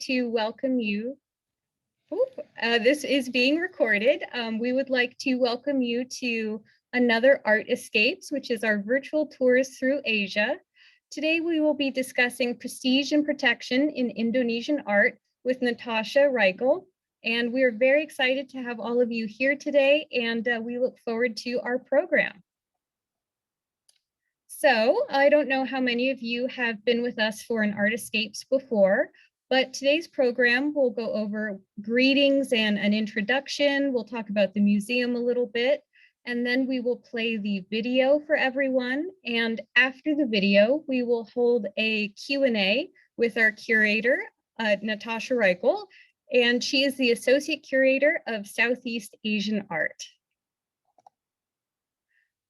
to welcome you. This is being recorded. We would like to welcome you to another Art Escapes, which is our virtual tours through Asia. Today, we will be discussing prestige and protection in Indonesian art with Natasha Reichle. And we are very excited to have all of you here today, and we look forward to our program. So I don't know how many of you have been with us for an Art Escapes before, but today's program will go over greetings and an introduction. We'll talk about the museum a little bit, and then we will play the video for everyone. And after the video, we will hold a Q&A with our curator, Natasha Reichle, and she is the Associate Curator of Southeast Asian Art.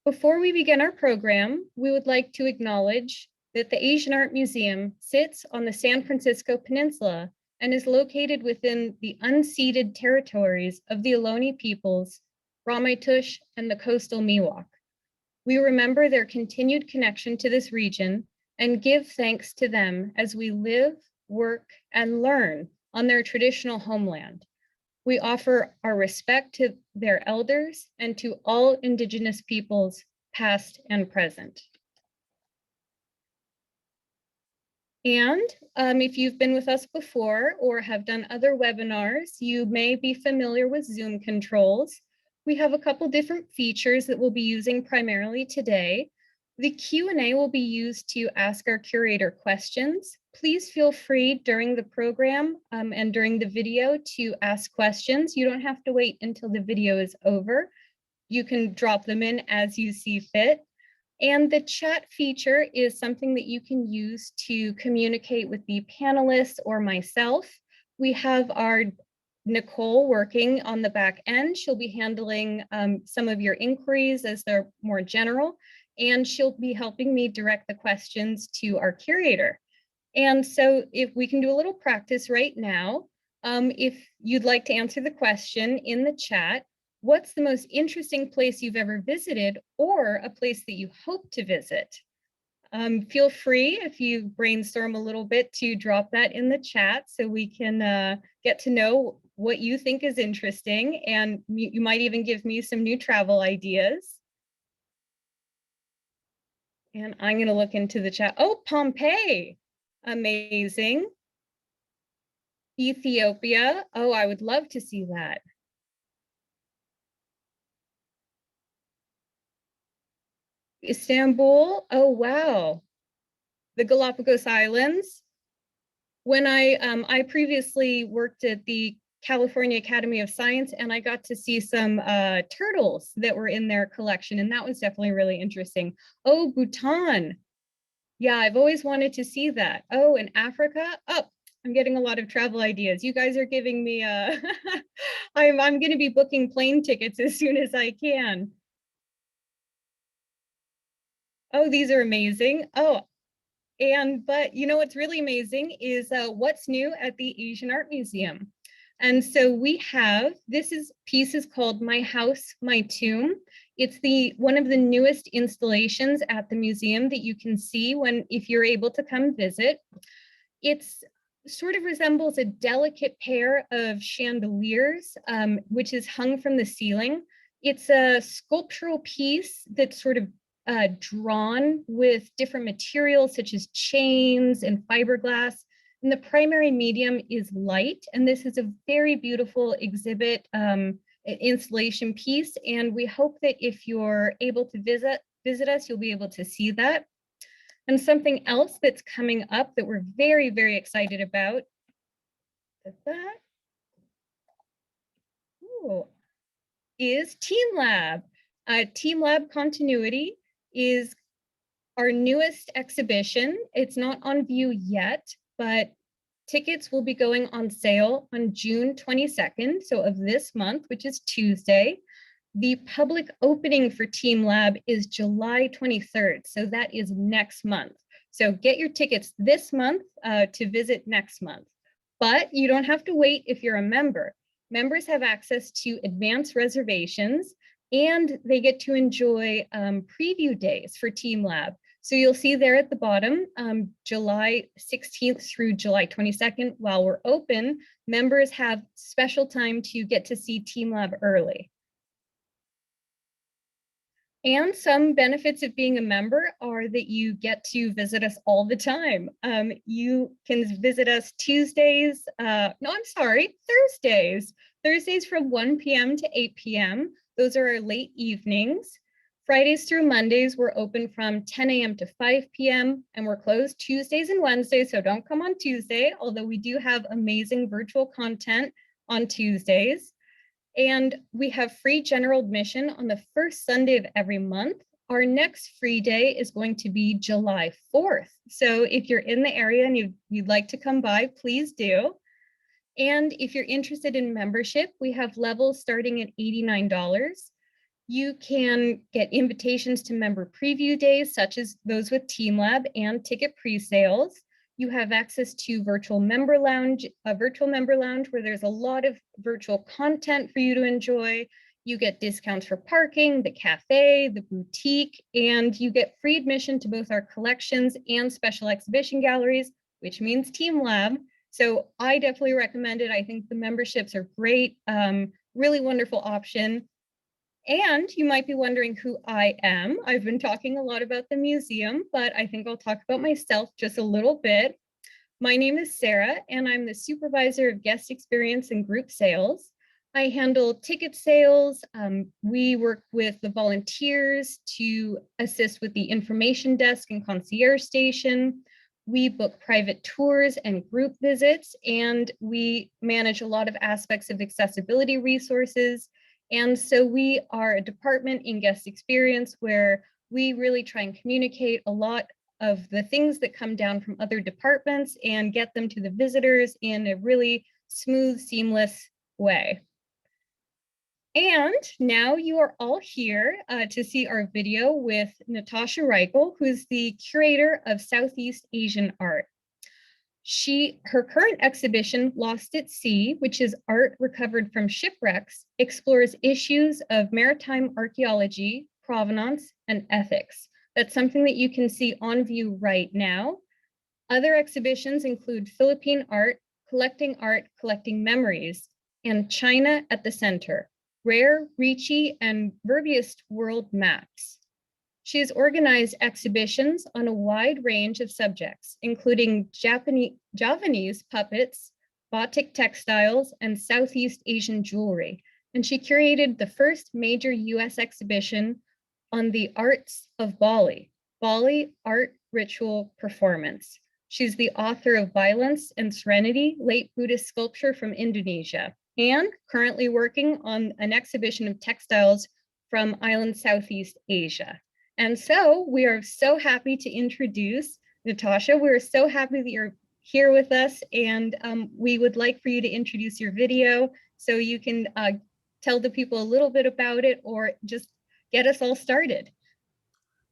Before we begin our program, we would like to acknowledge that the Asian Art Museum sits on the San Francisco Peninsula and is located within the unceded territories of the Ohlone peoples, Ramaytush, and the coastal Miwok. We remember their continued connection to this region and give thanks to them as we live, work, and learn on their traditional homeland. We offer our respect to their elders and to all Indigenous peoples, past and present. And if you've been with us before or have done other webinars, you may be familiar with Zoom controls. We have a couple different features that we'll be using primarily today. The Q&A will be used to ask our curator questions. Please feel free during the program and during the video to ask questions. You don't have to wait until the video is over. You can drop them in as you see fit. And the chat feature is something that you can use to communicate with the panelists or myself. We have our Nicole working on the back end. She'll be handling some of your inquiries as they're more general, and she'll be helping me direct the questions to our curator. And so if we can do a little practice right now, if you'd like to answer the question in the chat, what's the most interesting place you've ever visited or a place that you hope to visit? Feel free, if you brainstorm a little bit, to drop that in the chat so we can get to know what you think is interesting, and you might even give me some new travel ideas. And I'm going to look into the chat. Oh, Pompeii. Amazing. Ethiopia. Oh, I would love to see that. Istanbul. Oh, wow. The Galapagos Islands. When I previously worked at the California Academy of Science, and I got to see some turtles that were in their collection, and that was definitely really interesting. Oh, Bhutan. Yeah, I've always wanted to see that. Oh, in Africa. Oh, I'm getting a lot of travel ideas. You guys are giving me I'm going to be booking plane tickets as soon as I can. Oh, these are amazing. Oh, but you know what's really amazing is what's new at the Asian Art Museum. And so we have, piece is called My House, My Tomb. It's one of the newest installations at the museum that you can see if you're able to come visit. It's sort of resembles a delicate pair of chandeliers, which is hung from the ceiling. It's a sculptural piece that's sort of drawn with different materials such as chains and fiberglass. And the primary medium is light, and this is a very beautiful exhibit installation piece. And we hope that if you're able to visit us, you'll be able to see that. And something else that's coming up that we're very, very excited about is Team Lab. Team Lab Continuity is our newest exhibition. It's not on view yet, but tickets will be going on sale on June 22nd, so of this month, which is Tuesday. The public opening for Team Lab is July 23rd, so that is next month. So get your tickets this month to visit next month. But you don't have to wait if you're a member. Members have access to advanced reservations, and they get to enjoy preview days for Team Lab. So you'll see there at the bottom, July 16th through July 22nd, while we're open, members have special time to get to see Team Lab early. And some benefits of being a member are that you get to visit us all the time. You can visit us Thursdays from 1 p.m. to 8 p.m. Those are our late evenings. Fridays through Mondays, we're open from 10 a.m. to 5 p.m. and we're closed Tuesdays and Wednesdays, so don't come on Tuesday, although we do have amazing virtual content on Tuesdays. And we have free general admission on the first Sunday of every month. Our next free day is going to be July 4th. So if you're in the area and you'd like to come by, please do. And if you're interested in membership, we have levels starting at $89. You can get invitations to member preview days, such as those with Team Lab and ticket pre-sales. You have access to virtual member lounge where there's a lot of virtual content for you to enjoy. You get discounts for parking, the cafe, the boutique, and you get free admission to both our collections and special exhibition galleries, which means Team Lab. So I definitely recommend it. I think the memberships are great, really wonderful option. And you might be wondering who I am. I've been talking a lot about the museum, but I think I'll talk about myself just a little bit. My name is Sarah, and I'm the supervisor of guest experience and group sales. I handle ticket sales. We work with the volunteers to assist with the information desk and concierge station. We book private tours and group visits, and we manage a lot of aspects of accessibility resources. And so we are a department in guest experience where we really try and communicate a lot of the things that come down from other departments and get them to the visitors in a really smooth, seamless way. And now you are all here to see our video with Natasha Reichle, who's the curator of Southeast Asian art. Her current exhibition, Lost at Sea, which is art recovered from shipwrecks, explores issues of maritime archaeology, provenance, and ethics. That's something that you can see on view right now. Other exhibitions include Philippine art, collecting memories, and China at the center, rare, Reichle, and Verbiest world maps. She has organized exhibitions on a wide range of subjects, including Javanese puppets, batik textiles, and Southeast Asian jewelry. And she curated the first major US exhibition on the arts of Bali, Art Ritual Performance. She's the author of Violence and Serenity, Late Buddhist Sculpture from Indonesia, and currently working on an exhibition of textiles from island Southeast Asia. And so we are so happy to introduce Natasha. We're so happy that you're here with us, and we would like for you to introduce your video so you can tell the people a little bit about it or just get us all started.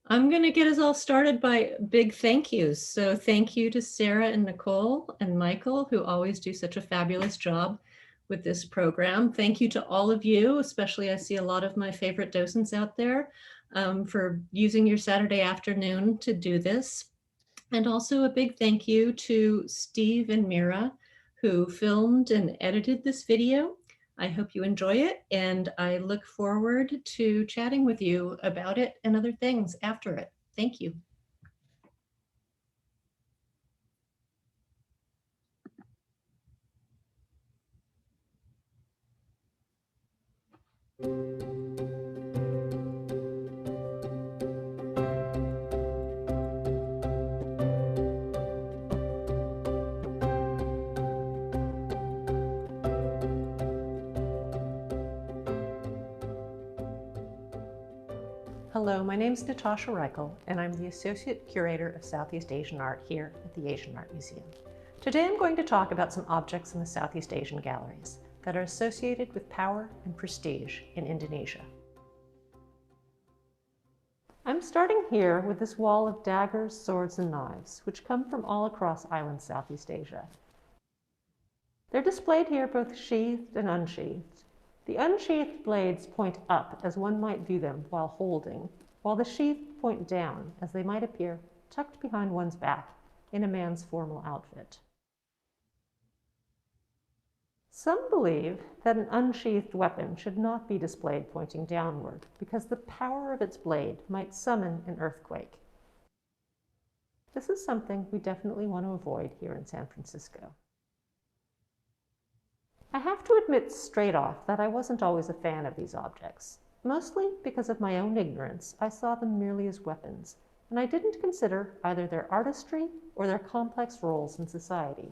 I'm going to get us all started by big thank yous. So thank you to Sarah and Nicole and Michael, who always do such a fabulous job with this program. Thank you to all of you, especially I see a lot of my favorite docents out there, for using your Saturday afternoon to do this. And also a big thank you to Steve and Mira, who filmed and edited this video. I hope you enjoy it, and I look forward to chatting with you about it and other things after it. Thank you. Hello, my name is Natasha Reichle, and I'm the Associate Curator of Southeast Asian Art here at the Asian Art Museum. Today I'm going to talk about some objects in the Southeast Asian galleries that are associated with power and prestige in Indonesia. I'm starting here with this wall of daggers, swords, and knives, which come from all across island Southeast Asia. They're displayed here both sheathed and unsheathed. The unsheathed blades point up as one might view them while holding, while the sheath point down as they might appear tucked behind one's back in a man's formal outfit. Some believe that an unsheathed weapon should not be displayed pointing downward because the power of its blade might summon an earthquake. This is something we definitely want to avoid here in San Francisco. I have to admit straight off that I wasn't always a fan of these objects. Mostly because of my own ignorance, I saw them merely as weapons, and I didn't consider either their artistry or their complex roles in society.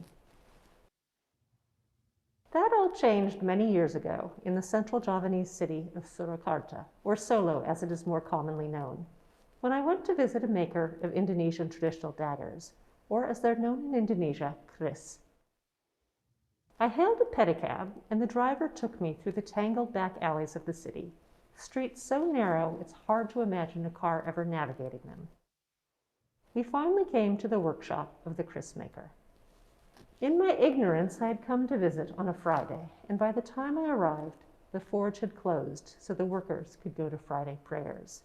That all changed many years ago in the central Javanese city of Surakarta, or Solo as it is more commonly known, when I went to visit a maker of Indonesian traditional daggers, or as they're known in Indonesia, kris. I hailed a pedicab, and the driver took me through the tangled back alleys of the city, streets so narrow it's hard to imagine a car ever navigating them. We finally came to the workshop of the kris maker. In my ignorance, I had come to visit on a Friday, and by the time I arrived, the forge had closed so the workers could go to Friday prayers.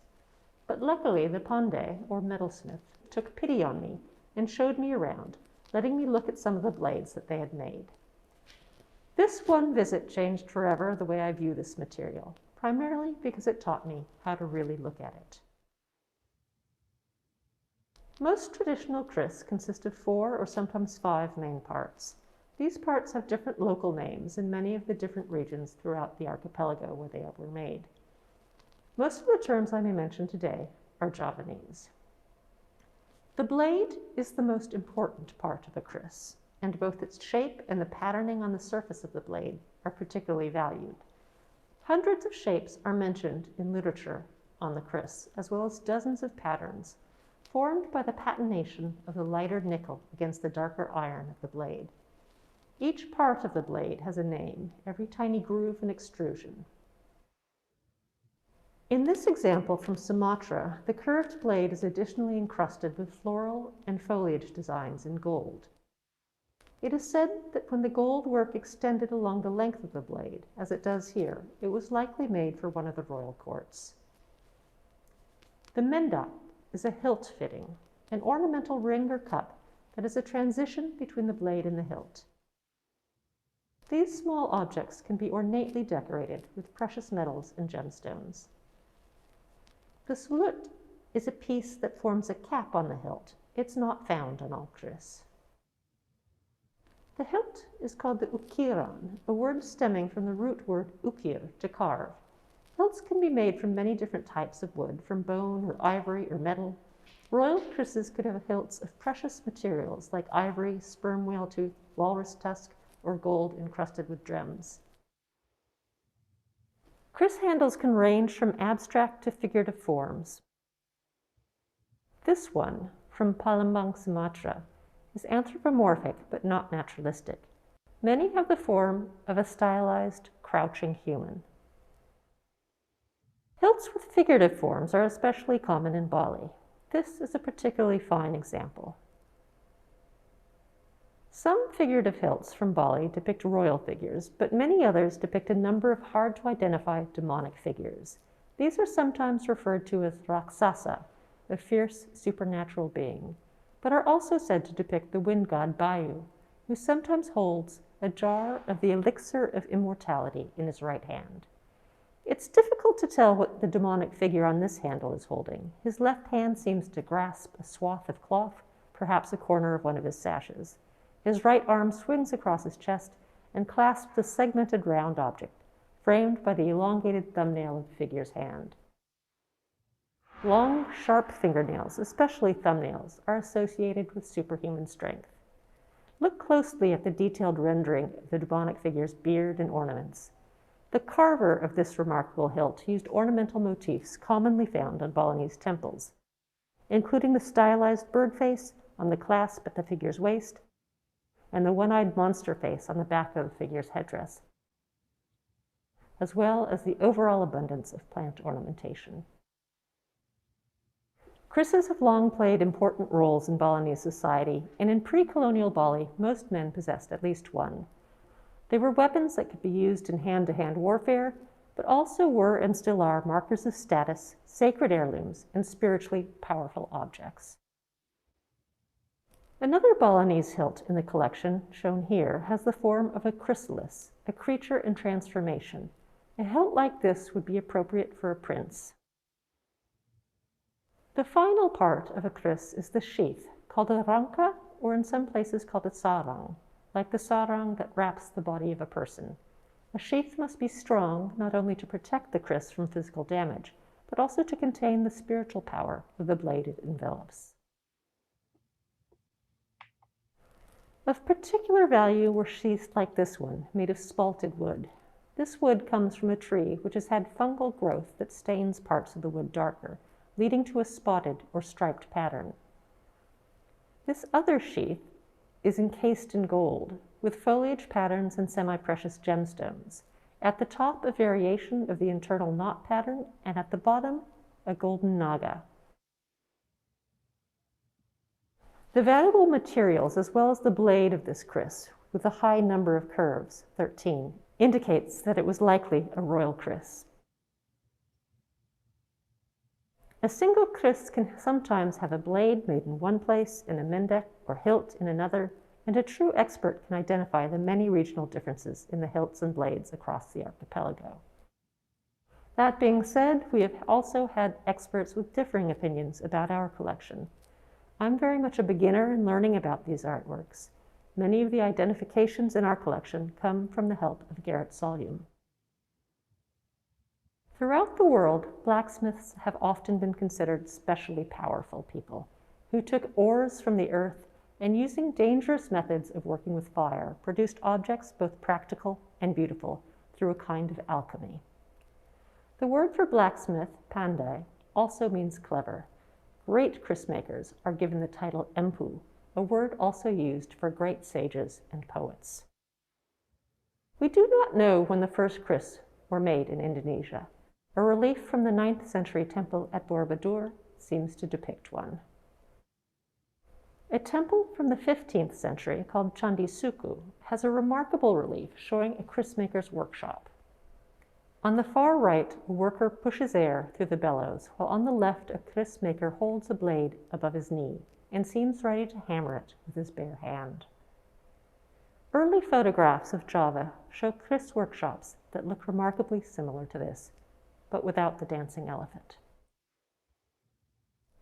But luckily, the pandey, or metalsmith, took pity on me and showed me around, letting me look at some of the blades that they had made. This one visit changed forever the way I view this material, primarily because it taught me how to really look at it. Most traditional kris consist of 4 or sometimes 5 main parts. These parts have different local names in many of the different regions throughout the archipelago where they were made. Most of the terms I may mention today are Javanese. The blade is the most important part of a kris, and both its shape and the patterning on the surface of the blade are particularly valued. Hundreds of shapes are mentioned in literature on the kris, as well as dozens of patterns, formed by the patination of the lighter nickel against the darker iron of the blade. Each part of the blade has a name, every tiny groove and extrusion. In this example from Sumatra, the curved blade is additionally encrusted with floral and foliage designs in gold. It is said that when the gold work extended along the length of the blade, as it does here, it was likely made for one of the royal courts. The mendak is a hilt fitting, an ornamental ring or cup that is a transition between the blade and the hilt. These small objects can be ornately decorated with precious metals and gemstones. The sulut is a piece that forms a cap on the hilt. It's not found on all kris. The hilt is called the ukiran, a word stemming from the root word ukir, to carve. Hilts can be made from many different types of wood, from bone or ivory or metal. Royal krises could have hilts of precious materials like ivory, sperm whale tooth, walrus tusk, or gold encrusted with gems. Kris handles can range from abstract to figurative forms. This one, from Palembang, Sumatra, is anthropomorphic but not naturalistic. Many have the form of a stylized, crouching human. Hilts with figurative forms are especially common in Bali. This is a particularly fine example. Some figurative hilts from Bali depict royal figures, but many others depict a number of hard-to-identify demonic figures. These are sometimes referred to as raksasa, a fierce supernatural being, but are also said to depict the wind god Bayu, who sometimes holds a jar of the elixir of immortality in his right hand. It's difficult to tell what the demonic figure on this handle is holding. His left hand seems to grasp a swath of cloth, perhaps a corner of one of his sashes. His right arm swings across his chest and clasps a segmented round object, framed by the elongated thumbnail of the figure's hand. Long, sharp fingernails, especially thumbnails, are associated with superhuman strength. Look closely at the detailed rendering of the demonic figure's beard and ornaments. The carver of this remarkable hilt used ornamental motifs commonly found on Balinese temples, including the stylized bird face on the clasp at the figure's waist and the one-eyed monster face on the back of the figure's headdress, as well as the overall abundance of plant ornamentation. Krises have long played important roles in Balinese society, and in pre-colonial Bali, most men possessed at least one. They were weapons that could be used in hand-to-hand warfare, but also were and still are markers of status, sacred heirlooms, and spiritually powerful objects. Another Balinese hilt in the collection, shown here, has the form of a chrysalis, a creature in transformation. A hilt like this would be appropriate for a prince. The final part of a kris is the sheath, called a rangka, or in some places called a sarang, like the sarang that wraps the body of a person. A sheath must be strong not only to protect the kris from physical damage, but also to contain the spiritual power of the blade it envelops. Of particular value were sheaths like this one, made of spalted wood. This wood comes from a tree which has had fungal growth that stains parts of the wood darker, leading to a spotted or striped pattern. This other sheath is encased in gold, with foliage patterns and semi-precious gemstones. At the top, a variation of the internal knot pattern, and at the bottom, a golden naga. The valuable materials, as well as the blade of this kris, with a high number of curves, 13, indicates that it was likely a royal kris. A single kris can sometimes have a blade made in one place and a mendek or hilt in another, and a true expert can identify the many regional differences in the hilts and blades across the archipelago. That being said, we have also had experts with differing opinions about our collection. I'm very much a beginner in learning about these artworks. Many of the identifications in our collection come from the help of Gerrit Saljum. Throughout the world, blacksmiths have often been considered specially powerful people who took ores from the earth and, using dangerous methods of working with fire, produced objects both practical and beautiful through a kind of alchemy. The word for blacksmith, pandai, also means clever. Great kris makers are given the title empu, a word also used for great sages and poets. We do not know when the first kris were made in Indonesia. A relief from the 9th century temple at Borobudur seems to depict one. A temple from the 15th century called Candi Suku has a remarkable relief showing a kris maker's workshop. On the far right, a worker pushes air through the bellows, while on the left, a kris maker holds a blade above his knee and seems ready to hammer it with his bare hand. Early photographs of Java show kris workshops that look remarkably similar to this, but without the dancing elephant.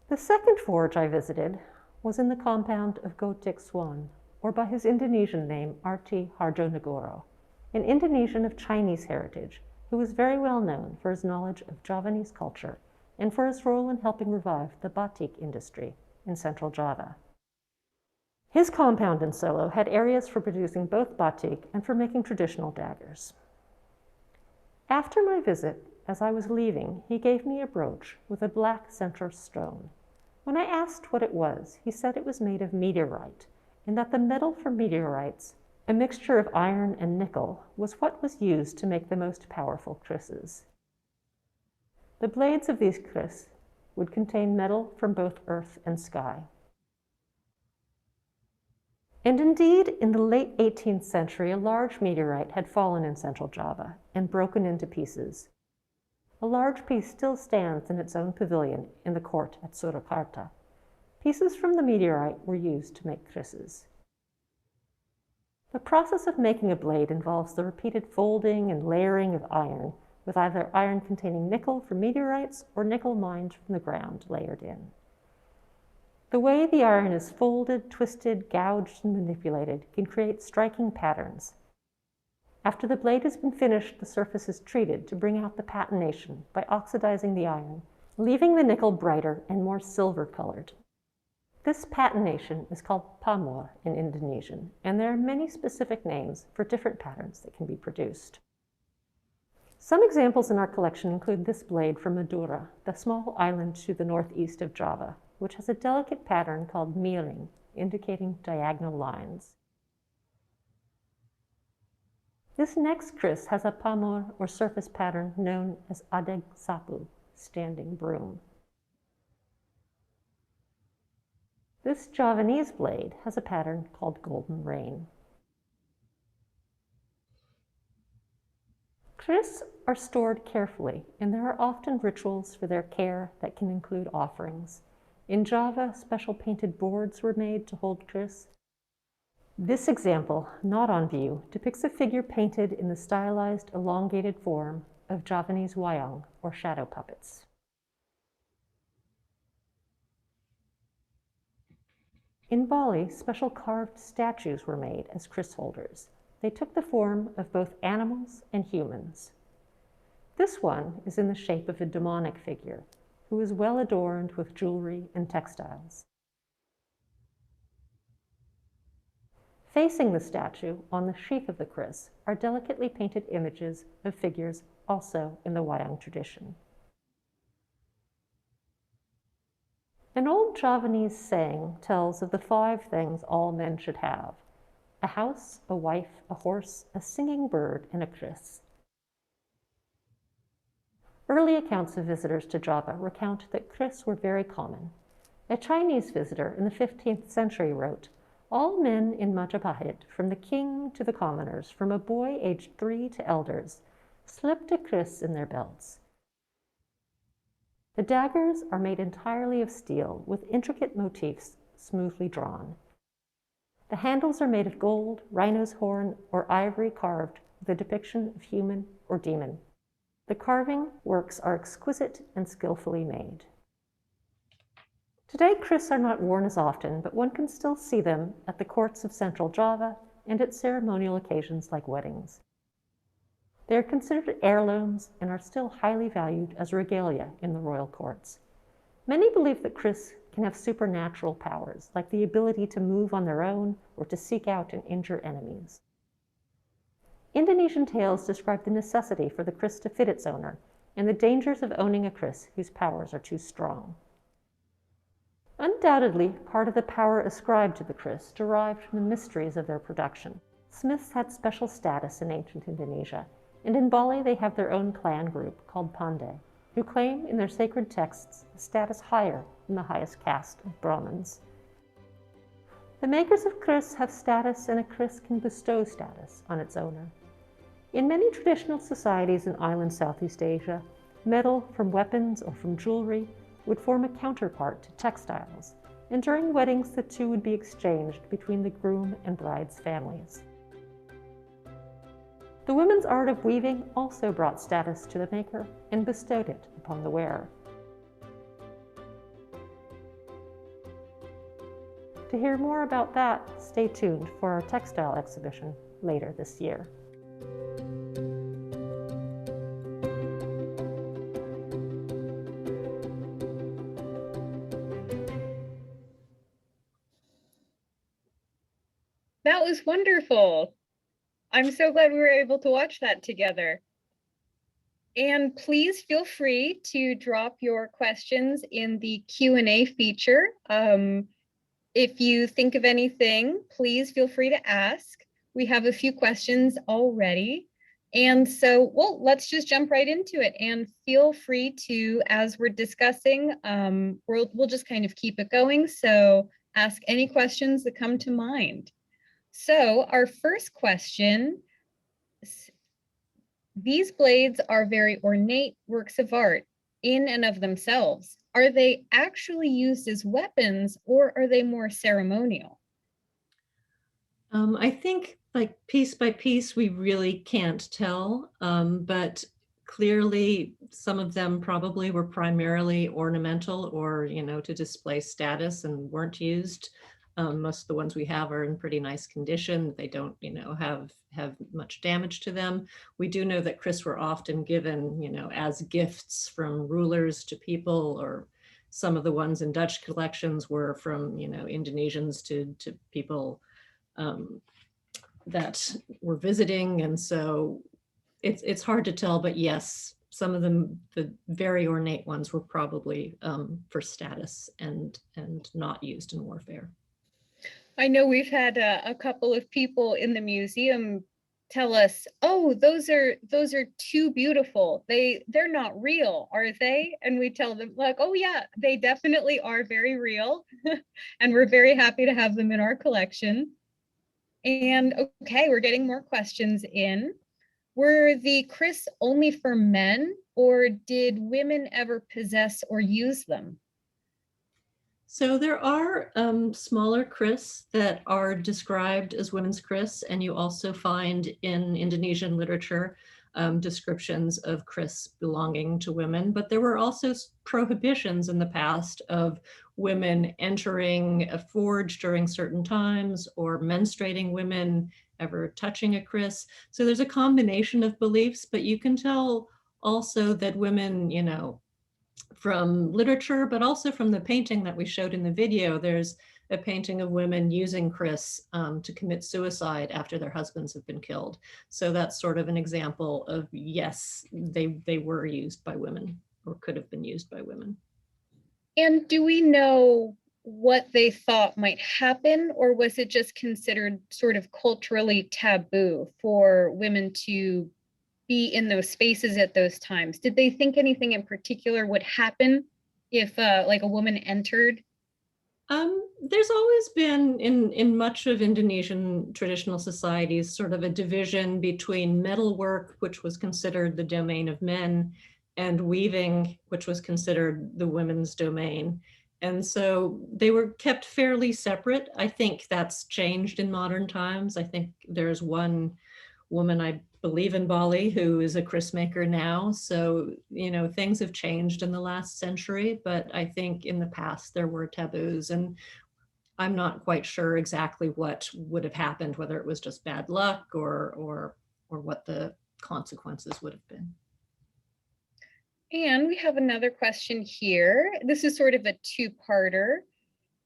The second forge I visited was in the compound of Gotik Swan, or by his Indonesian name, Arti Harjonegoro, an Indonesian of Chinese heritage who was very well known for his knowledge of Javanese culture and for his role in helping revive the batik industry in central Java. His compound in Solo had areas for producing both batik and for making traditional daggers. After my visit, as I was leaving, he gave me a brooch with a black center stone. When I asked what it was, he said it was made of meteorite, and that the metal from meteorites, a mixture of iron and nickel, was what was used to make the most powerful krises. The blades of these kris would contain metal from both earth and sky. And indeed, in the late 18th century, a large meteorite had fallen in central Java and broken into pieces. A large piece still stands in its own pavilion in the court at Surakarta. Pieces from the meteorite were used to make krises. The process of making a blade involves the repeated folding and layering of iron, with either iron containing nickel from meteorites or nickel mined from the ground layered in. The way the iron is folded, twisted, gouged, and manipulated can create striking patterns. After the blade has been finished, the surface is treated to bring out the patination by oxidizing the iron, leaving the nickel brighter and more silver-colored. This patination is called pamor in Indonesian, and there are many specific names for different patterns that can be produced. Some examples in our collection include this blade from Madura, the small island to the northeast of Java, which has a delicate pattern called miring, indicating diagonal lines. This next kris has a pamor or surface pattern known as adeg sapu, standing broom. This Javanese blade has a pattern called golden rain. Kris are stored carefully, and there are often rituals for their care that can include offerings. In Java, special painted boards were made to hold kris. This example, not on view, depicts a figure painted in the stylized, elongated form of Javanese wayang, or shadow puppets. In Bali, special carved statues were made as kris holders. They took the form of both animals and humans. This one is in the shape of a demonic figure, who is well adorned with jewelry and textiles. Facing the statue, on the sheath of the kris, are delicately painted images of figures also in the wayang tradition. An old Javanese saying tells of the 5 things all men should have: a house, a wife, a horse, a singing bird, and a kris. Early accounts of visitors to Java recount that kris were very common. A Chinese visitor in the 15th century wrote, "All men in Majapahit, from the king to the commoners, from a boy aged 3 to elders, slipped a kris in their belts." The daggers are made entirely of steel with intricate motifs smoothly drawn. The handles are made of gold, rhino's horn, or ivory carved with a depiction of human or demon. The carving works are exquisite and skillfully made. Today, kris are not worn as often, but one can still see them at the courts of central Java and at ceremonial occasions like weddings. They are considered heirlooms and are still highly valued as regalia in the royal courts. Many believe that kris can have supernatural powers, like the ability to move on their own or to seek out and injure enemies. Indonesian tales describe the necessity for the kris to fit its owner and the dangers of owning a kris whose powers are too strong. Undoubtedly, part of the power ascribed to the kris derived from the mysteries of their production. Smiths had special status in ancient Indonesia, and in Bali they have their own clan group called Pandey, who claim in their sacred texts a status higher than the highest caste of Brahmins. The makers of kris have status, and a kris can bestow status on its owner. In many traditional societies in island Southeast Asia, metal from weapons or from jewelry would form a counterpart to textiles, and during weddings the two would be exchanged between the groom and bride's families. The women's art of weaving also brought status to the maker and bestowed it upon the wearer. To hear more about that, stay tuned for our textile exhibition later this year. That was wonderful. I'm so glad we were able to watch that together. And please feel free to drop your questions in the Q&A feature. If you think of anything, please feel free to ask. We have a few questions already. And so, well, let's just jump right into it, and feel free to, as we're discussing, we'll just kind of keep it going. So ask any questions that come to mind. So our first question, these blades are very ornate works of art in and of themselves. Are they actually used as weapons, or are they more ceremonial? I think like piece by piece, we really can't tell, but clearly some of them probably were primarily ornamental or, to display status and weren't used. Most of the ones we have are in pretty nice condition. They don't, have much damage to them. We do know that kris were often given, as gifts from rulers to people, or some of the ones in Dutch collections were from, Indonesians to people that were visiting. And so it's hard to tell, but yes, some of them, the very ornate ones, were probably for status and not used in warfare. I know we've had a couple of people in the museum tell us, "Oh, those are too beautiful. They're not real, are they?" And we tell them, like, "Oh yeah, they definitely are very real." And we're very happy to have them in our collection. And okay, we're getting more questions in. Were the kris only for men, or did women ever possess or use them? So there are smaller kris that are described as women's kris, and you also find in Indonesian literature descriptions of kris belonging to women. But there were also prohibitions in the past of women entering a forge during certain times, or menstruating women ever touching a kris. So there's a combination of beliefs, but you can tell also that women, you know, from literature, but also from the painting that we showed in the video. There's a painting of women using kris to commit suicide after their husbands have been killed. So that's sort of an example of, yes, they were used by women, or could have been used by women. And do we know what they thought might happen, or was it just considered sort of culturally taboo for women to be in those spaces at those times? Did they think anything in particular would happen if like a woman entered? There's always been in much of Indonesian traditional societies sort of a division between metalwork, which was considered the domain of men, and weaving, which was considered the women's domain. And so they were kept fairly separate. I think that's changed in modern times. I think there's one woman, I believe in Bali, who is a kris maker now. So, you know, things have changed in the last century, but I think in the past there were taboos, and I'm not quite sure exactly what would have happened, whether it was just bad luck or what the consequences would have been. And we have another question here. This is sort of a two-parter.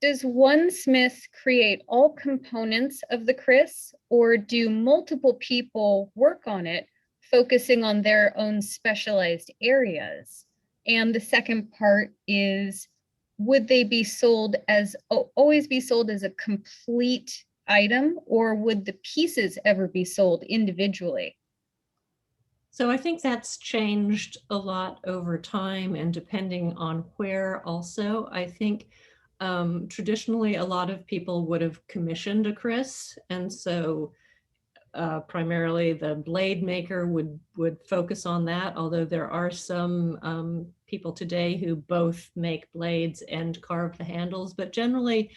Does one smith create all components of the kris, or do multiple people work on it, focusing on their own specialized areas? And the second part is, would they be sold as, always be sold as a complete item, or would the pieces ever be sold individually? So I think that's changed a lot over time, and depending on where also. I think traditionally a lot of people would have commissioned a kris, and so primarily the blade maker would focus on that, although there are some people today who both make blades and carve the handles. But generally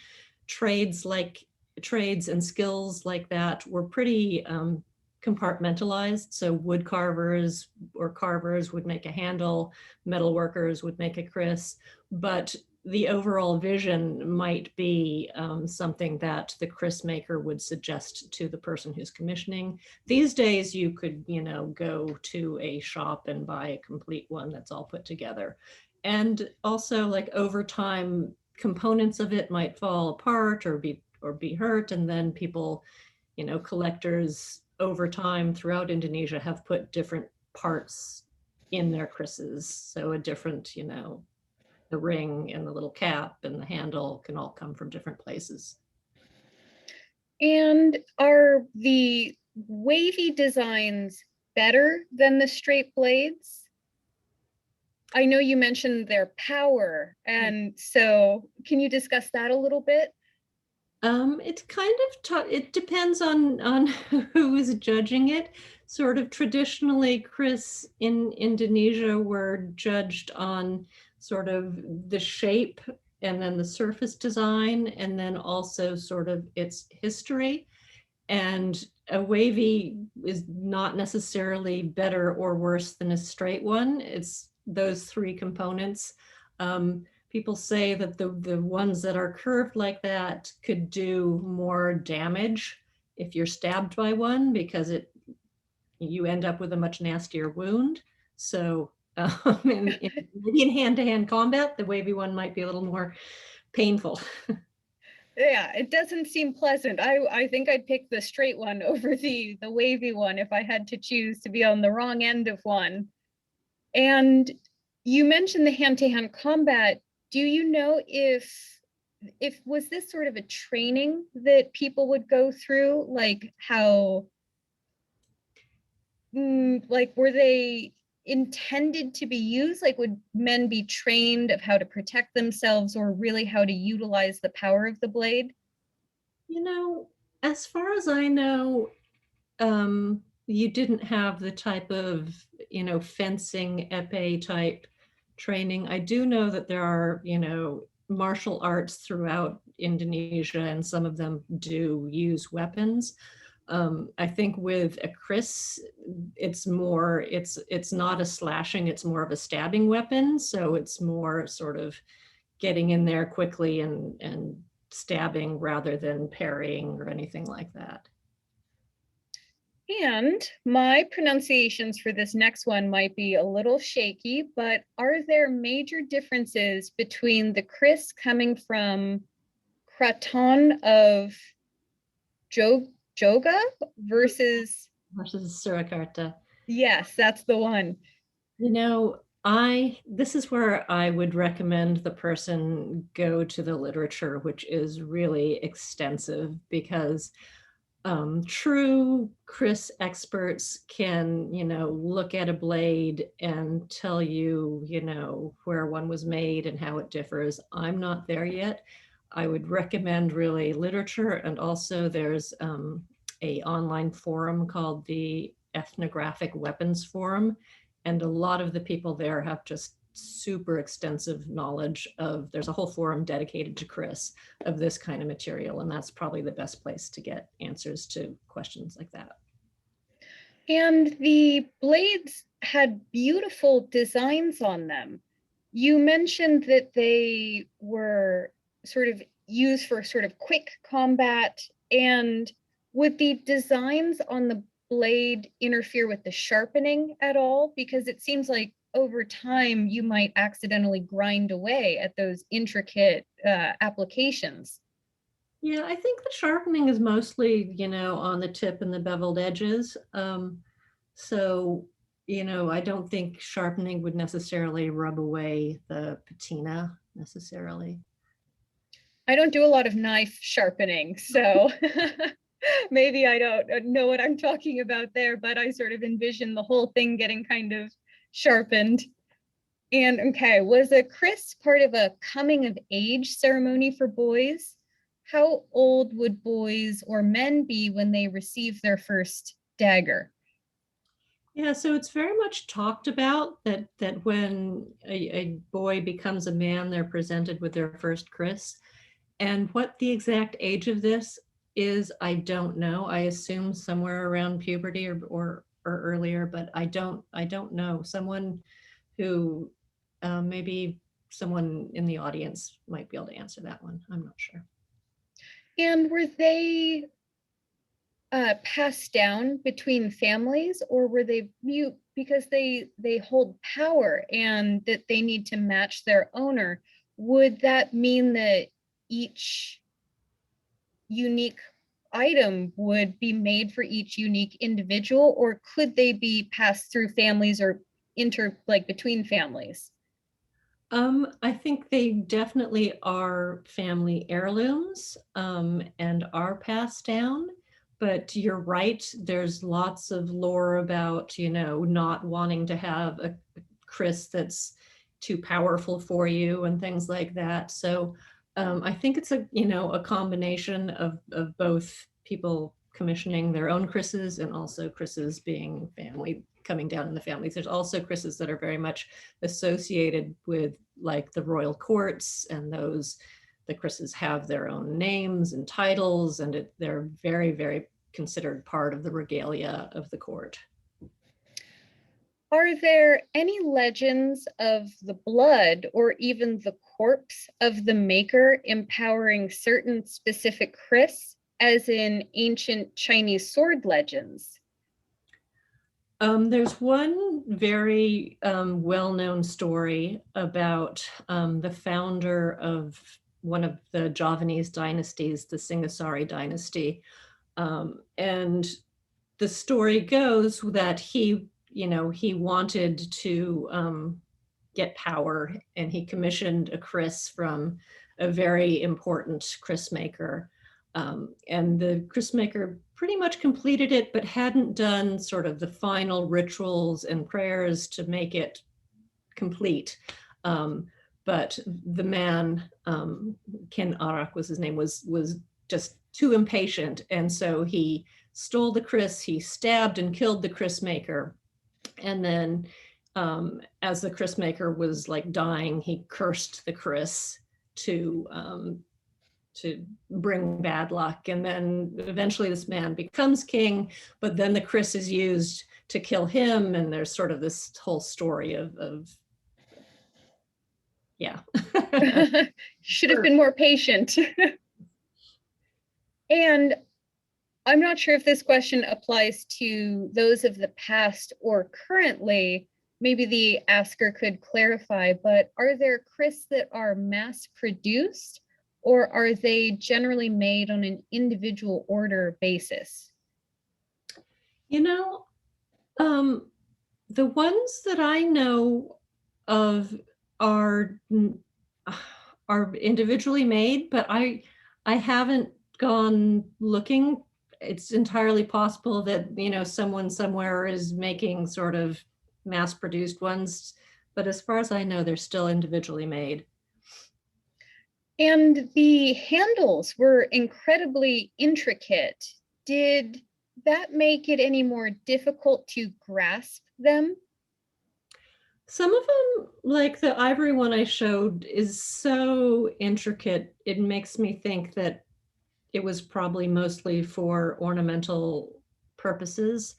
trades and skills like that were pretty compartmentalized. So wood carvers or carvers would make a handle, metal workers would make a kris, but the overall vision might be something that the kris maker would suggest to the person who's commissioning. These days, you could, you know, go to a shop and buy a complete one that's all put together. And also, like, over time, components of it might fall apart or be hurt, and then people, you know, collectors over time throughout Indonesia have put different parts in their krises. So a different, you know, the ring and the little cap and the handle can all come from different places. And are the wavy designs better than the straight blades? I know you mentioned their power, and so can you discuss that a little bit? It's kind of it depends on who is judging it. Sort of traditionally, kris in Indonesia were judged on sort of the shape and then the surface design, and then also sort of its history. And a wavy is not necessarily better or worse than a straight one. It's those three components. People say that the ones that are curved like that could do more damage if you're stabbed by one, because you end up with a much nastier wound. So maybe in hand-to-hand combat, the wavy one might be a little more painful. Yeah, it doesn't seem pleasant. I think I'd pick the straight one over the wavy one if I had to choose to be on the wrong end of one. And you mentioned the hand-to-hand combat. Do you know if was this sort of a training that people would go through, like how like were they intended to be used? Like, would men be trained of how to protect themselves, or really how to utilize the power of the blade? You know, as far as I know, you didn't have the type of, fencing epee type training. I do know that there are, martial arts throughout Indonesia, and some of them do use weapons. I think with a kris, it's not a slashing, it's more of a stabbing weapon. So it's more sort of getting in there quickly and stabbing rather than parrying or anything like that. And my pronunciations for this next one might be a little shaky, but are there major differences between the kris coming from Kraton of Joga versus, Surakarta. yes, that's the one. This is where I would recommend the person go to the literature, which is really extensive, because true kris experts can, look at a blade and tell you, where one was made and how it differs. I'm not there yet. I would recommend really literature, and also there's a online forum called the Ethnographic Weapons Forum, and a lot of the people there have just super extensive knowledge of, there's a whole forum dedicated to kris of this kind of material, and that's probably the best place to get answers to questions like that. And the blades had beautiful designs on them. You mentioned that they were sort of used for sort of quick combat, and would the designs on the blade interfere with the sharpening at all? Because it seems like over time you might accidentally grind away at those intricate applications. Yeah, I think the sharpening is mostly, on the tip and the beveled edges. So, I don't think sharpening would necessarily rub away the patina necessarily. I don't do a lot of knife sharpening, so maybe I don't know what I'm talking about there, but I sort of envision the whole thing getting kind of sharpened. And okay, was a kris part of a coming of age ceremony for boys? How old would boys or men be when they receive their first dagger? Yeah, so it's very much talked about that when a boy becomes a man, they're presented with their first kris. And what the exact age of this is, I don't know. I assume somewhere around puberty or earlier, but I don't know. Someone who maybe someone in the audience might be able to answer that one. I'm not sure. And were they passed down between families, or were they mute because they hold power and that they need to match their owner? Would that mean that each unique item would be made for each unique individual, or could they be passed through families or between families? I think they definitely are family heirlooms and are passed down. But you're right, there's lots of lore about, not wanting to have a kris that's too powerful for you and things like that. So I think it's a combination of both people commissioning their own krises and also krises being coming down in the families. There's also krises that are very much associated with like the royal courts, and the krises have their own names and titles, and they're very, very considered part of the regalia of the court. Are there any legends of the blood or even the corpse of the maker empowering certain specific kris, as in ancient Chinese sword legends? There's one very well-known story about the founder of one of the Javanese dynasties, the Singasari dynasty. And the story goes that he wanted to get power, and he commissioned a kris from a very important kris maker. And the kris maker pretty much completed it, but hadn't done sort of the final rituals and prayers to make it complete. But the man, Ken Arak was his name, was just too impatient. And so he stole the kris, he stabbed and killed the kris maker. And then as the kris maker was like dying, he cursed the kris to bring bad luck. And then eventually this man becomes king, but then the kris is used to kill him. And there's sort of this whole story of yeah. Should have been more patient. And I'm not sure if this question applies to those of the past or currently. Maybe the asker could clarify, but are there kris that are mass produced, or are they generally made on an individual order basis? You know, the ones that I know of are individually made, but I haven't gone looking. It's entirely possible that, you know, someone somewhere is making sort of mass-produced ones, but as far as I know, they're still individually made. And the handles were incredibly intricate. Did that make it any more difficult to grasp them? Some of them, like the ivory one I showed, is so intricate, it makes me think that it was probably mostly for ornamental purposes.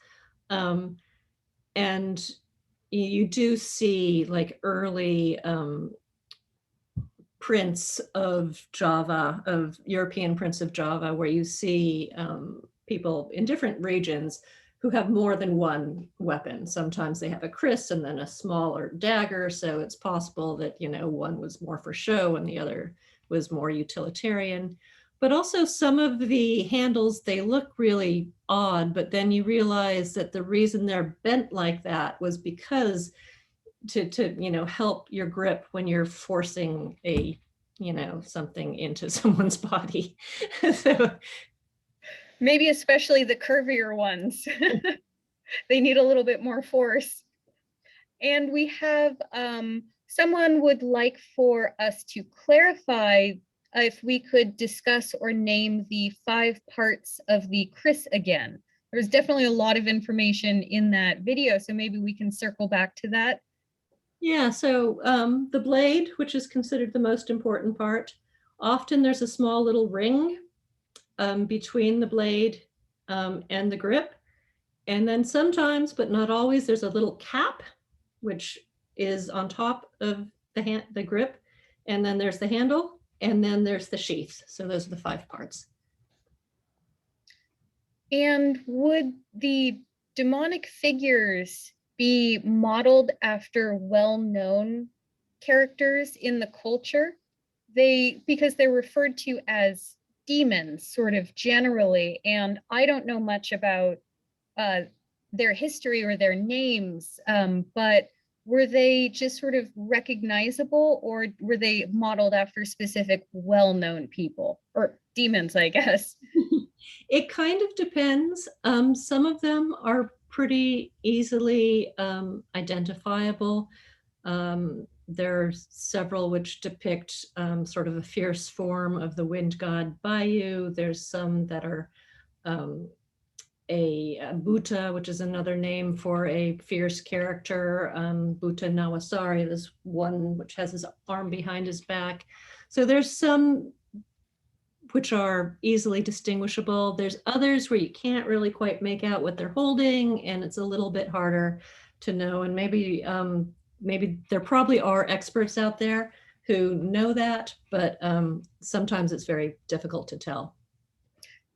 And you do see like early prints of Java, of European prints of Java, where you see people in different regions who have more than one weapon. Sometimes they have a kris and then a smaller dagger. So it's possible that, you know, one was more for show and the other was more utilitarian. But also some of the handles, they look really odd, but then you realize that the reason they're bent like that was because to you know, help your grip when you're forcing a, you know, something into someone's body. So Maybe especially the curvier ones. They need a little bit more force. And we have someone would like for us to clarify if we could discuss or name the 5 parts of the kris again. There's definitely a lot of information in that video, so maybe we can circle back to that. yeah, so the blade, which is considered the most important part, often there's a small little ring between the blade and the grip. And then sometimes, but not always, there's a little cap, which is on top of the grip. And then there's the handle, and then there's the sheath. So those are the 5 parts. And would the demonic figures be modeled after well-known characters in the culture? Because they're referred to as demons sort of generally, and I don't know much about their history or their names, but were they just sort of recognizable, or were they modeled after specific well-known people or demons, I guess? It kind of depends. Some of them are pretty easily identifiable. There are several which depict sort of a fierce form of the wind god Bayu. There's some that are a Buta, which is another name for a fierce character. Buta Nawasari, there's one which has his arm behind his back. So there's some which are easily distinguishable. There's others where you can't really quite make out what they're holding, and it's a little bit harder to know. And maybe there probably are experts out there who know that, but sometimes it's very difficult to tell.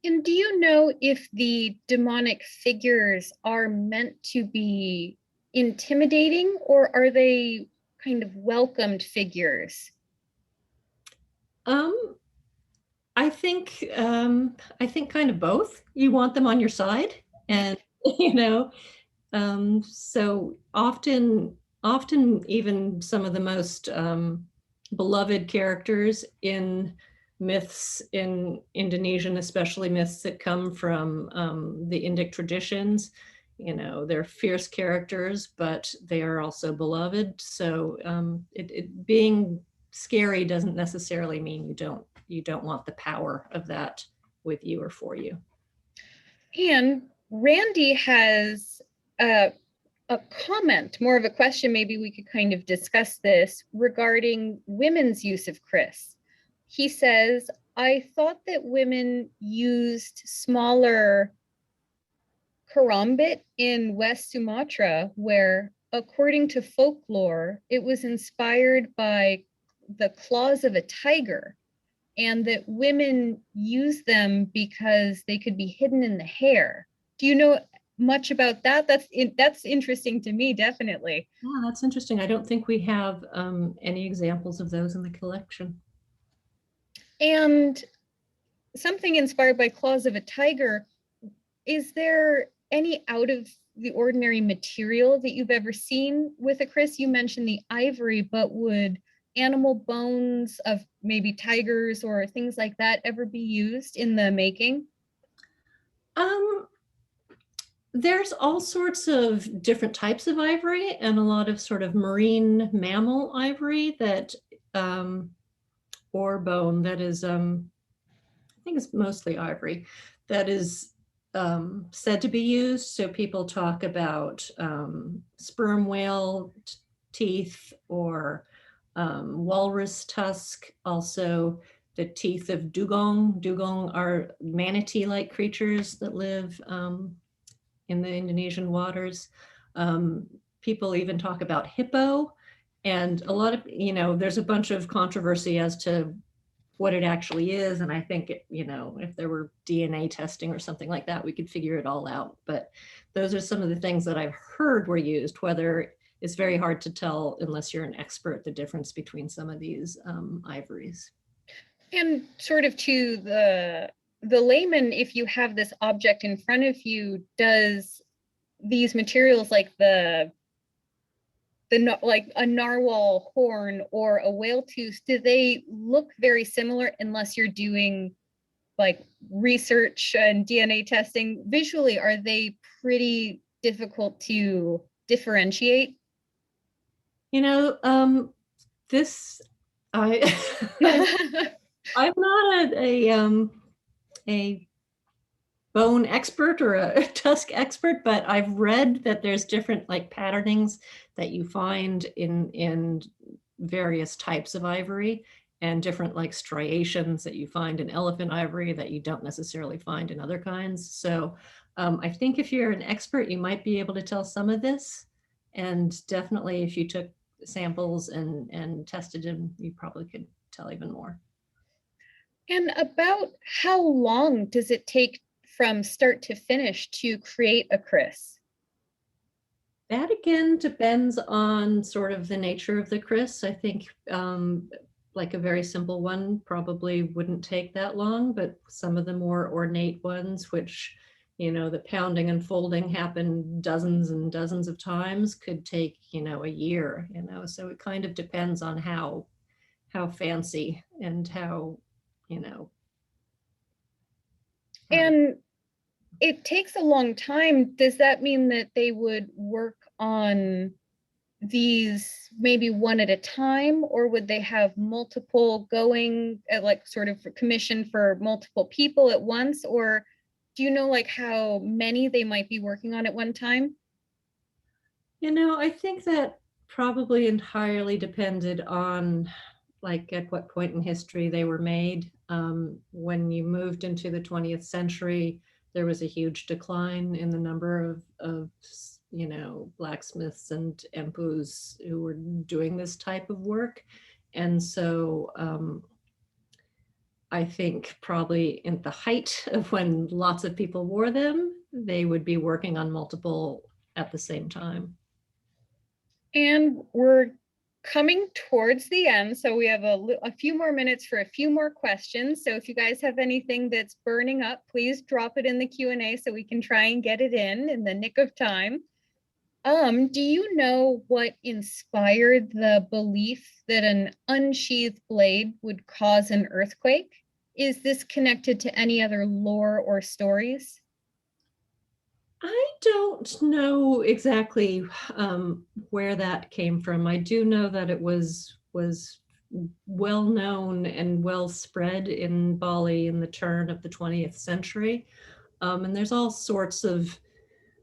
And do you know if the demonic figures are meant to be intimidating, or are they kind of welcomed figures? I think kind of both. You want them on your side, and you know, so often even some of the most beloved characters in myths in Indonesian, especially myths that come from the Indic traditions, you know, they're fierce characters, but they are also beloved. So it being scary doesn't necessarily mean you don't want the power of that with you or for you. And Randy has a comment, more of a question, maybe we could kind of discuss this regarding women's use of kris. He says, I thought that women used smaller karambit in West Sumatra, where, according to folklore, it was inspired by the claws of a tiger, and that women use them because they could be hidden in the hair. Do you know much about that? That's interesting to me, definitely. Yeah, that's interesting. I don't think we have any examples of those in the collection. And something inspired by claws of a tiger, is there any out of the ordinary material that you've ever seen with a kris? You mentioned the ivory, but would animal bones of maybe tigers or things like that ever be used in the making? There's all sorts of different types of ivory and a lot of sort of marine mammal ivory that, or bone that is, I think it's mostly ivory, that is said to be used. So people talk about sperm whale teeth or walrus tusk, also the teeth of dugong. Dugong are manatee-like creatures that live in the Indonesian waters. People even talk about hippo, and a lot of, there's a bunch of controversy as to what it actually is. And I think, if there were DNA testing or something like that, we could figure it all out. But those are some of the things that I've heard were used, whether it's very hard to tell unless you're an expert, the difference between some of these ivories. And sort of to the layman, if you have this object in front of you, does these materials like like a narwhal horn or a whale tooth, do they look very similar unless you're doing like research and DNA testing? Visually, are they pretty difficult to differentiate? This I'm not a bone expert or a tusk expert, but I've read that there's different like patternings that you find in various types of ivory, and different like striations that you find in elephant ivory that you don't necessarily find in other kinds. So I think if you're an expert, you might be able to tell some of this. And definitely if you took samples and tested them, you probably could tell even more. And about how long does it take from start to finish to create a kris? That again depends on sort of the nature of the kris. I think like a very simple one probably wouldn't take that long, but some of the more ornate ones, which, the pounding and folding happen dozens and dozens of times, could take, a year, so it kind of depends on how fancy and how, And it takes a long time. Does that mean that they would work on these maybe one at a time, or would they have multiple going at like sort of commission for multiple people at once? Or do you know like how many they might be working on at one time? I think that probably entirely depended on like at what point in history they were made. When you moved into the 20th century, there was a huge decline in the number of blacksmiths and empus who were doing this type of work. And so I think probably in the height of when lots of people wore them, they would be working on multiple at the same time. And we're coming towards the end, so we have a few more minutes for a few more questions. So if you guys have anything that's burning up, please drop it in the Q&A so we can try and get it in the nick of time. Do you know what inspired the belief that an unsheathed blade would cause an earthquake? Is this connected to any other lore or stories? I don't know exactly where that came from. I do know that it was well known and well spread in Bali in the turn of the 20th century. And there's all sorts of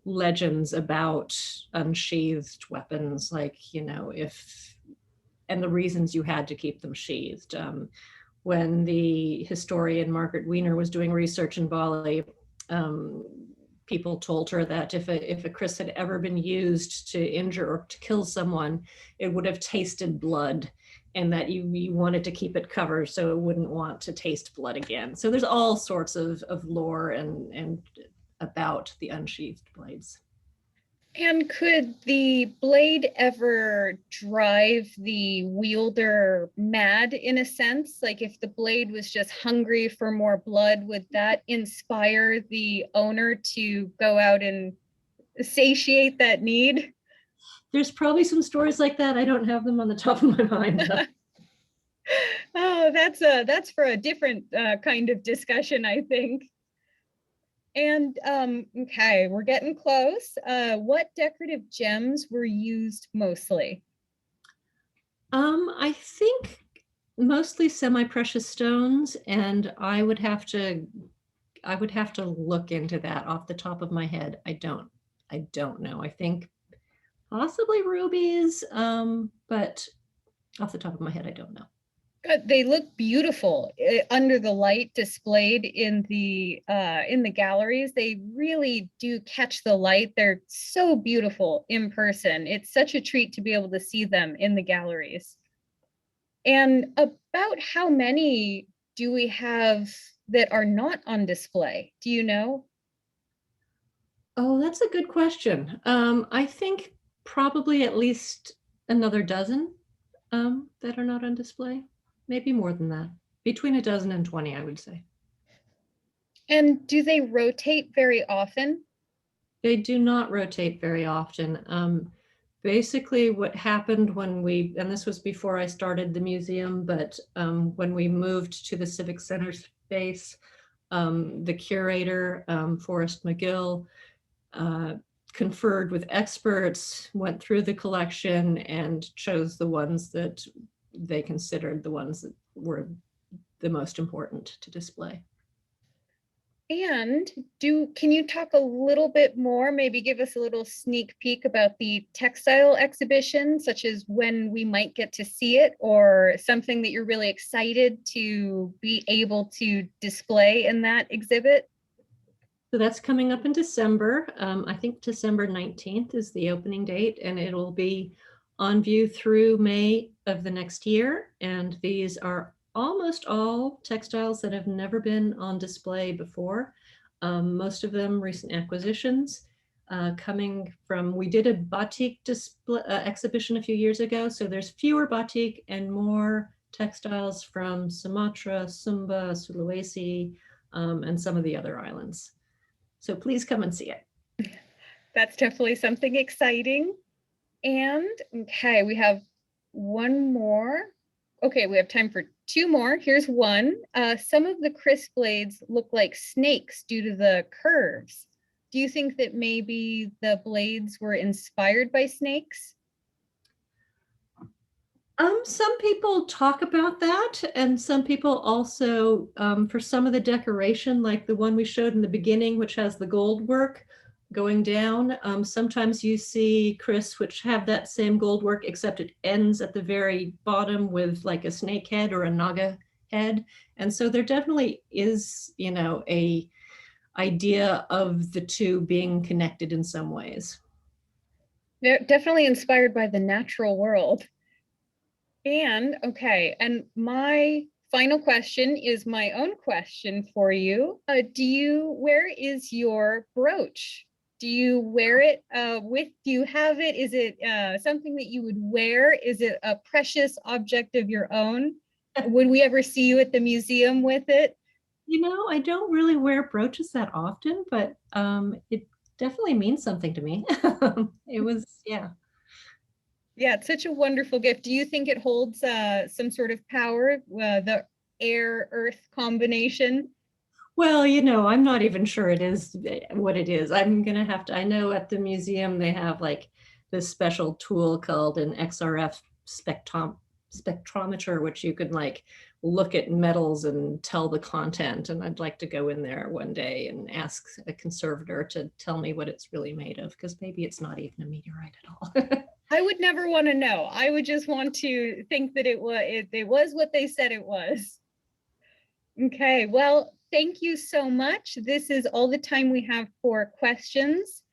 legends about unsheathed weapons, like, and the reasons you had to keep them sheathed. When the historian Margaret Weiner was doing research in Bali, people told her that if a kris had ever been used to injure or to kill someone, it would have tasted blood, and that you wanted to keep it covered so it wouldn't want to taste blood again. So there's all sorts of lore and about the unsheathed blades. And could the blade ever drive the wielder mad in a sense? Like if the blade was just hungry for more blood, would that inspire the owner to go out and satiate that need? There's probably some stories like that. I don't have them on the top of my mind. Oh, that's for a different kind of discussion, I think. And okay, we're getting close. What decorative gems were used mostly? I think mostly semi-precious stones, and I would have to look into that off the top of my head. I don't know. I think possibly rubies, but off the top of my head, I don't know. They look beautiful under the light displayed in the galleries. They really do catch the light. They're so beautiful in person. It's such a treat to be able to see them in the galleries. And about how many do we have that are not on display? Do you know? Oh, that's a good question. I think probably at least another dozen that are not on display. Maybe more than that. Between a dozen and 20, I would say. And do they rotate very often? They do not rotate very often. Basically, what happened when and this was before I started the museum, but when we moved to the Civic Center space, the curator, Forrest McGill, conferred with experts, went through the collection, and chose the ones that they considered the ones that were the most important to display. And can you talk a little bit more, maybe give us a little sneak peek about the textile exhibition, such as when we might get to see it, or something that you're really excited to be able to display in that exhibit? So that's coming up in December. I think December 19th is the opening date, and it'll be on view through May of the next year. And these are almost all textiles that have never been on display before. Most of them recent acquisitions, coming from, we did a batik display, exhibition a few years ago. So there's fewer batik and more textiles from Sumatra, Sumba, Sulawesi, and some of the other islands. So please come and see it. That's definitely something exciting. And okay, we have one more. Okay, we have time for two more. Here's one. Some of the kris blades look like snakes due to the curves. Do you think that maybe the blades were inspired by snakes? Some people talk about that, and some people also, for some of the decoration, like the one we showed in the beginning, which has the gold work going down. Sometimes you see kris which have that same gold work, except it ends at the very bottom with like a snake head or a naga head. And so there definitely is, a idea of the two being connected in some ways. They're definitely inspired by the natural world. And okay, and my final question is my own question for you. Where is your brooch? Do you wear it do you have it? Is it something that you would wear? Is it a precious object of your own? Would we ever see you at the museum with it? I don't really wear brooches that often, but it definitely means something to me. It was, yeah. Yeah, it's such a wonderful gift. Do you think it holds some sort of power, the air-earth combination? Well, I'm not even sure it is what it is. I'm going to have to, I know at the museum they have like this special tool called an XRF spectrometer, which you could like look at metals and tell the content. And I'd like to go in there one day and ask a conservator to tell me what it's really made of, because maybe it's not even a meteorite at all. I would never want to know. I would just want to think that it was what they said it was. Okay, well, thank you so much. This is all the time we have for questions.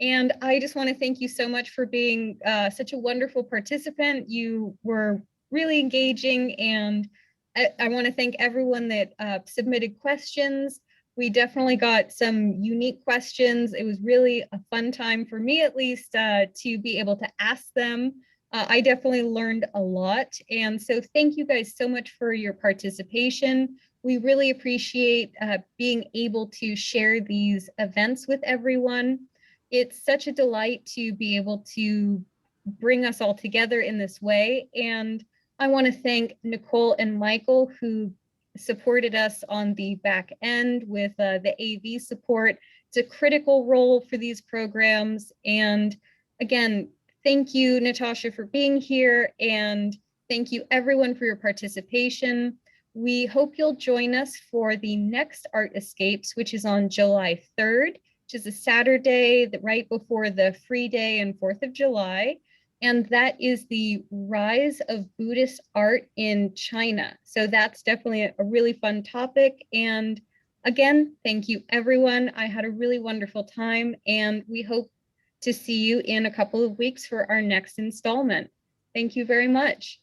And I just want to thank you so much for being such a wonderful participant. You were really engaging, and I want to thank everyone that submitted questions. We definitely got some unique questions. It was really a fun time for me, at least, to be able to ask them. I definitely learned a lot. And so thank you guys so much for your participation. We really appreciate being able to share these events with everyone. It's such a delight to be able to bring us all together in this way. And I want to thank Nicole and Michael, who supported us on the back end with the AV support. It's a critical role for these programs. And again, thank you, Natasha, for being here. And thank you everyone for your participation. We hope you'll join us for the next Art Escapes, which is on July 3rd, which is a Saturday right before the Free Day and 4th of July. And that is the rise of Buddhist art in China. So that's definitely a really fun topic. And again, thank you, everyone. I had a really wonderful time, and we hope to see you in a couple of weeks for our next installment. Thank you very much.